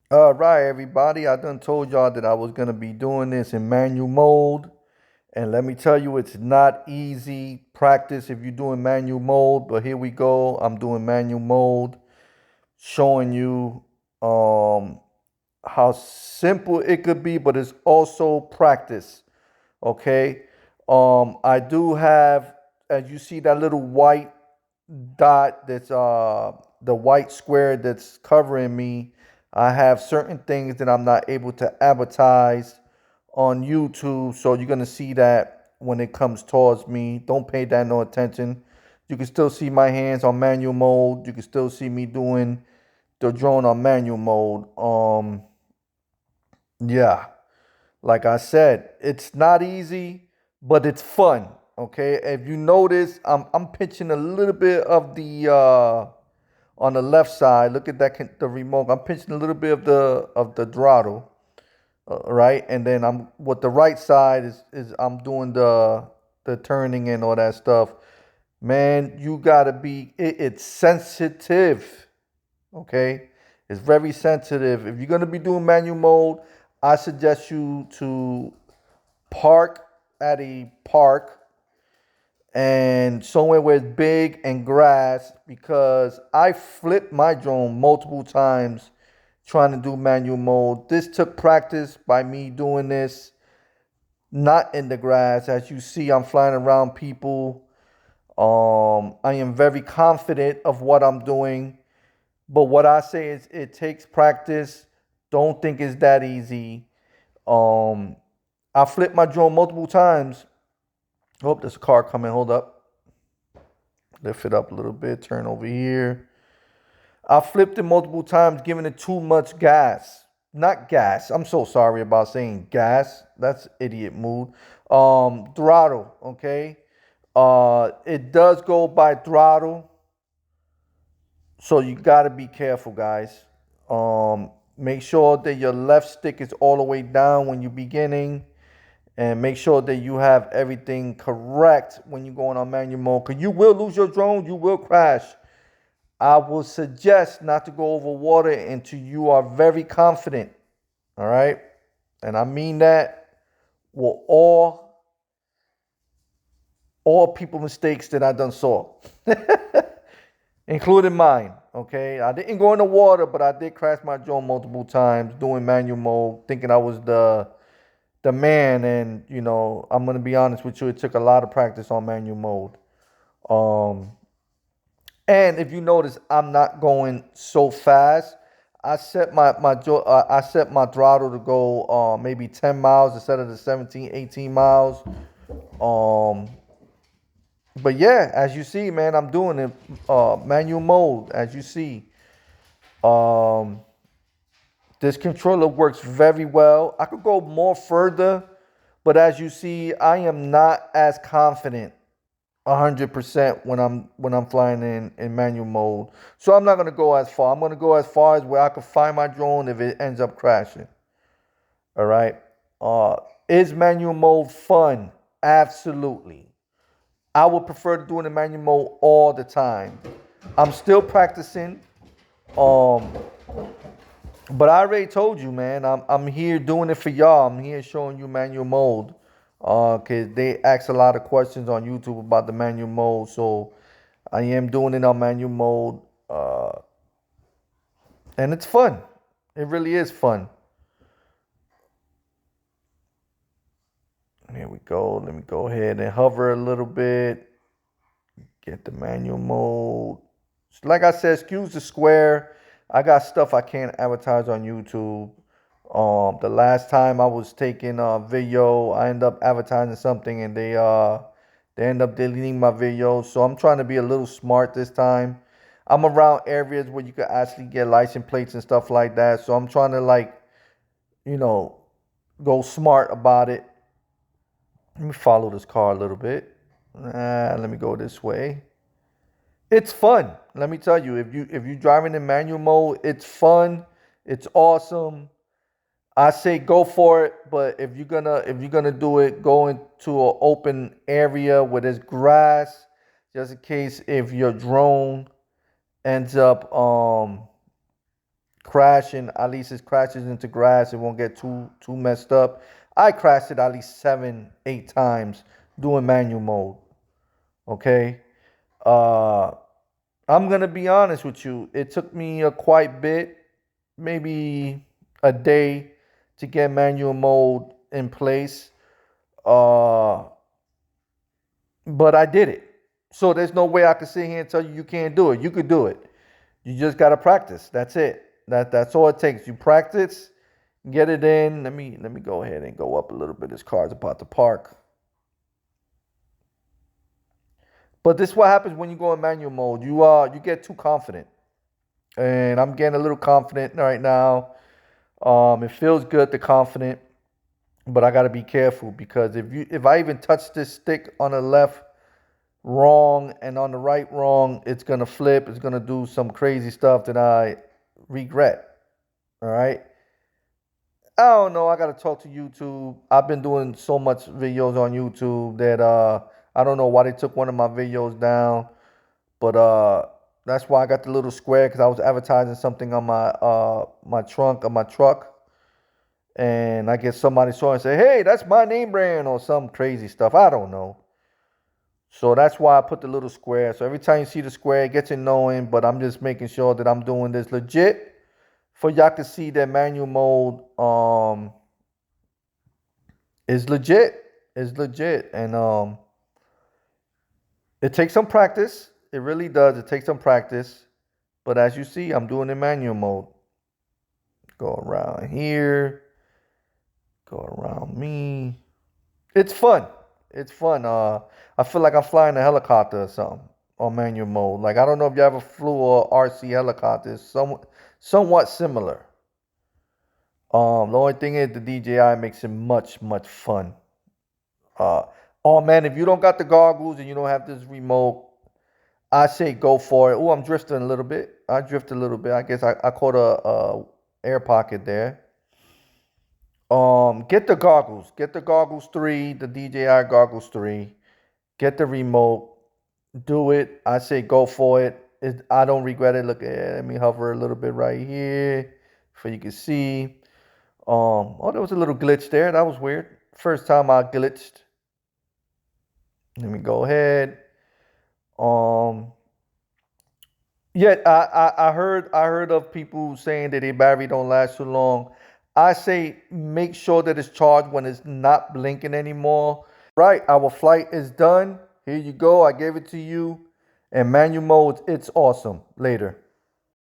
All right, everybody. I done told y'all that I was gonna be doing this in manual mode, and let me tell you, it's not easy practice if you're doing manual mode. But here we go. I'm doing manual mode, showing you how simple it could be, but it's also practice. Okay. I do have, as you see, that little white dot that's the white square that's covering me. I have certain things that I'm not able to advertise on YouTube, so you're gonna see that when it comes towards me. Don't pay that no attention. You can still see my hands on manual mode. You can still see me doing the drone on manual mode. Yeah, like I said, it's not easy, but it's fun. Okay, if you notice, I'm pitching a little bit of the on the left side. Look at that the remote. I'm pinching a little bit of the throttle, right? And then I'm with the right side is I'm doing the turning and all that stuff. Man, you gotta be it's sensitive. Okay, it's very sensitive. If you're gonna be doing manual mode, I suggest you to park at a park and somewhere where it's big and grass because I flipped my drone multiple times trying to do manual mode. This took practice by me doing this not in the grass. As you see, I'm flying around people. I am very confident of what I'm doing, but what I say is it takes practice. Don't think it's that easy. Um, I flipped my drone multiple times. Oh, there's a car coming. Hold up. Lift it up a little bit. Turn over here. I flipped it multiple times, giving it too much gas. Not gas. I'm so sorry about saying gas. That's idiot mood. Throttle. Okay. It does go by throttle, so you gotta be careful, guys. Make sure that your left stick is all the way down when you're beginning, and make sure that you have everything correct when you're going on manual mode. Cause you will lose your drone. You will crash. I will suggest not to go over water until you are very confident. All right. And I mean that with all people mistakes that I done saw, including mine. Okay. I didn't go in the water, but I did crash my drone multiple times doing manual mode, thinking I was the man. And I'm gonna be honest with you, it took a lot of practice on manual mode. Um, And if you notice, I'm not going so fast. I set my throttle to go maybe 10 miles instead of the 17, 18 miles. Um, but yeah, as you see, man, I'm doing it manual mode. As you see, um, this controller works very well. I could go more further, but as you see, I am not as confident 100% when I'm flying in manual mode. So I'm not gonna go as far. I'm gonna go as far as where I can find my drone if it ends up crashing. All right. Uh, is manual mode fun? Absolutely. I would prefer to do it in manual mode all the time. I'm still practicing. Um, but I already told you, man. I'm here doing it for y'all. I'm here showing you manual mode. Cause they ask a lot of questions on YouTube about the manual mode, so I am doing it on manual mode. And it's fun. It really is fun. Here we go. Let me go ahead and hover a little bit. Get the manual mode. Like I said, excuse the square. I got stuff I can't advertise on YouTube. The last time I was taking a video, I end up advertising something and they end up deleting my video. So I'm trying to be a little smart this time. I'm around areas where you can actually get license plates and stuff like that. So I'm trying to you know, go smart about it. Let me follow this car a little bit. Let me go this way. It's fun. Let me tell you, if you driving in manual mode, it's fun. It's awesome. I say go for it, but if you're gonna do it, go into an open area where there's grass, just in case if your drone ends up crashing. At least it crashes into grass. It won't get too messed up. I crashed it at least 7, 8 times doing manual mode. Okay. Uh, I'm gonna be honest with you. It took me a quite bit, maybe a day, to get manual mode in place. Uh, but I did it. So there's no way I could sit here and tell you you can't do it. You could do it. You just gotta practice. That's it. That's all it takes. You practice, get it in. Let me go ahead and go up a little bit. This car's about to park. But this is what happens when you go in manual mode. You get too confident. And I'm getting a little confident right now. It feels good, the confident, but I gotta be careful because if I even touch this stick on the left wrong and on the right wrong, it's gonna flip. It's gonna do some crazy stuff that I regret. All right. I don't know. I gotta talk to YouTube. I've been doing so much videos on YouTube that I don't know why they took one of my videos down, but that's why I got the little square because I was advertising something on my trunk of my truck, and I guess somebody saw it and said, "Hey, that's my name brand" or some crazy stuff. I don't know. So that's why I put the little square. So every time you see the square, it gets annoying, but I'm just making sure that I'm doing this legit for y'all to see that manual mode is legit. It's legit. And it takes some practice. It really does. It takes some practice. But as you see, I'm doing the manual mode. Go around here. Go around me. It's fun. It's fun. I feel like I'm flying a helicopter or something on manual mode. Like I don't know if you ever flew a RC helicopter. It's somewhat similar. The only thing is the DJI makes it much fun. Oh man, if you don't got the goggles and you don't have this remote, I say go for it. Oh, I'm drifting a little bit. I drift a little bit. I guess I caught a air pocket there. Get the goggles. Get the goggles 3, the DJI goggles 3. Get the remote. Do it. I say go for it. I don't regret it. Look, let me hover a little bit right here so you can see. Oh, there was a little glitch there. That was weird. First time I glitched. Let me go ahead. Yeah, I heard of people saying that their battery don't last too long. I say make sure that it's charged when it's not blinking anymore. Right, our flight is done. Here you go. I gave it to you. And manual mode, it's awesome. Later.